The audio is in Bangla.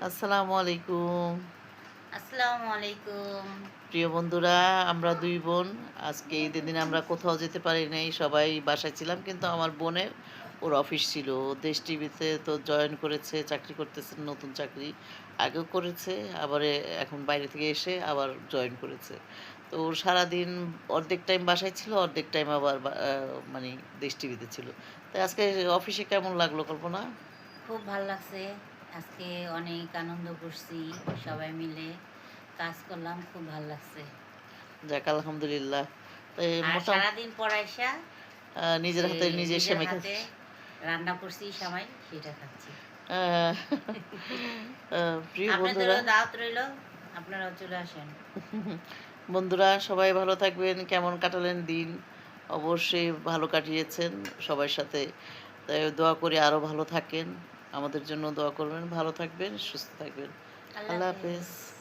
আসসালামু আলাইকুম। আসসালামু আলাইকুম। প্রিয় বন্ধুরা, আমরা ২ বোন। আজকে ঈদের দিনে আমরা কোথাও যেতে পারি নাই। সবাই বাসায় ছিলাম। কিন্তু আমার বোনের ওর অফিস ছিল। ও দেশ টিভিতে তো জয়েন করেছে, চাকরি করতেছে, নতুন চাকরি। আগেও করেছে, আবার এখন বাইরে থেকে এসে আবার জয়েন করেছে। তো ওর সারাদিন অর্ধেক টাইম বাসায় ছিল, অর্ধেক টাইম আবার মানে দেশ টিভিতে ছিল। তো আজকে অফিসে কেমন লাগলো কল্পনা? খুব ভাল লাগছে। আজকে অনেক আনন্দ করছি। সবাই মিলে কাজ করলাম। খুব ভাল লাগছে। যাক আলহামদুলিল্লাহ। তো আর সারাদিন পর আইসা নিজের যে হাতে নিজে নিজের সেমাই হাতে রান্না করছি সবাই সেটা খাচ্ছি। আ প্রিয় বন্ধুরা, আপনাদেরও দাওয়াত রইল। আপনারাও চলে আসেন। বন্ধুরা সবাই ভালো থাকবেন। কেমন কাটালেন দিন? অবশ্যই ভালো কাটিয়েছেন সবার সাথে। তাই দোয়া করি আরো ভালো থাকেন। আমাদের জন্য দোয়া করবেন। ভালো থাকবেন, সুস্থ থাকবেন। আল্লাহ আল্লাহ হাফেজ। হাফেজ।